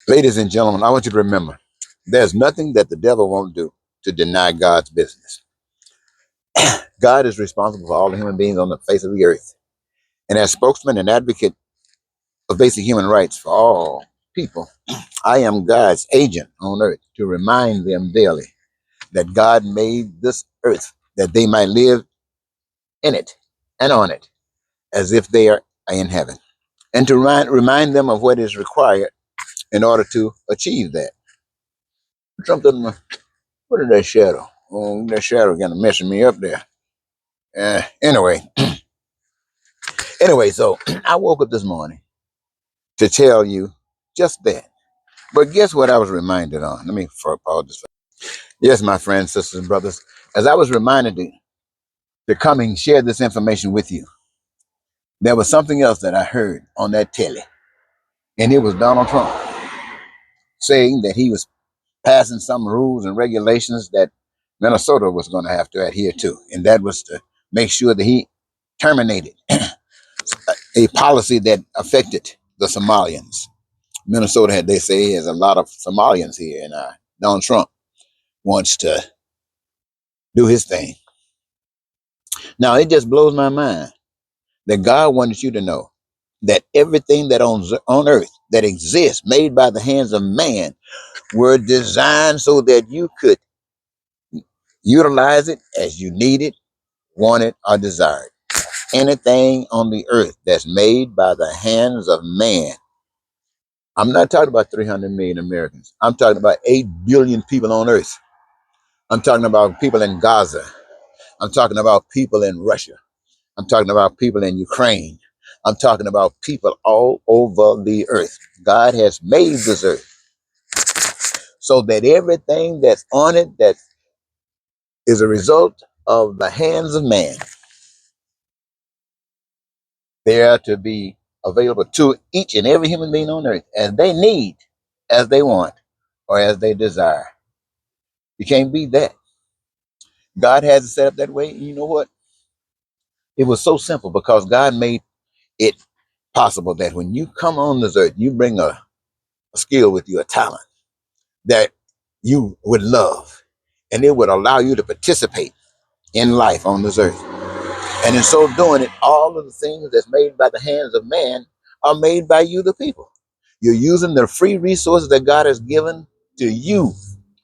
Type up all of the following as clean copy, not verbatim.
Ladies and gentlemen, I want you to remember there's nothing that the devil won't do to deny God's business. God is responsible for all the human beings on the face of the earth. And as spokesman and advocate of basic human rights for all people, I am God's agent on earth to remind them daily that God made this earth that they might live in it and on it as if they are in heaven. And to remind them of what is required in order to achieve that. Something, what is that shadow? Oh, that shadow kind of messing me up there. Anyway, so I woke up this morning to tell you just that. But guess what I was reminded on? Let me pause this. Yes, my friends, sisters, and brothers, as I was reminded to come and share this information with you, there was something else that I heard on that telly, and it was Donald Trump saying that he was passing some rules and regulations that Minnesota was going to have to adhere to, and that was to make sure that he terminated a policy that affected the Somalians. Minnesota had, they say, has a lot of Somalians here, and Donald Trump wants to do his thing. Now, it just blows my mind that God wanted you to know that everything that on earth that exists, made by the hands of man, were designed so that you could utilize it as you need it, want it, or desire it. Anything on the earth that's made by the hands of man. I'm not talking about 300 million Americans. I'm talking about 8 billion people on earth. I'm talking about people in Gaza. I'm talking about people in Russia. I'm talking about people in Ukraine. I'm talking about people all over the earth. God has made this earth so that everything that's on it that is a result of the hands of man, they are to be available to each and every human being on earth as they need, as they want, or as they desire. You can't beat that. God has it set up that way. And you know what? It was so simple because God made it possible that when you come on this earth, you bring a skill with you, a talent that you would love, and it would allow you to participate in life on this earth. And in so doing it, all of the things that's made by the hands of man are made by you, the people. You're using the free resources that God has given to you,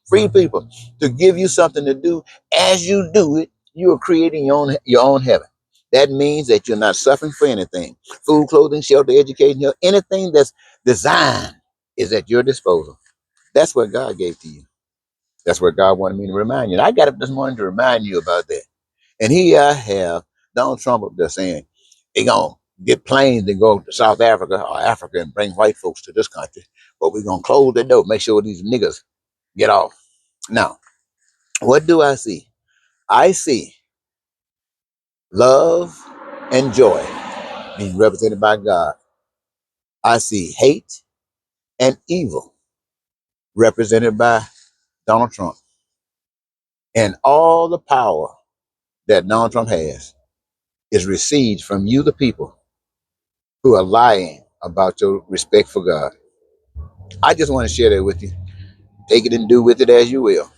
free people, to give you something to do. As you do it, you are creating your own heaven. That means that you're not suffering for anything. Food, clothing, shelter, education, health, anything that's designed is at your disposal. That's what God gave to you. That's what God wanted me to remind you. And I got up this morning to remind you about that. And here I have Donald Trump up there saying he gonna get planes and go to South Africa or Africa and bring white folks to this country, but we're gonna close the door, make sure these niggas get off. Now, what do I see? I see love and joy being represented by God. I see hate and evil represented by Donald Trump. And all the power that Donald Trump has is received from you, the people, who are lying about your respect for God. I just want to share that with you. Take it and do with it as you will.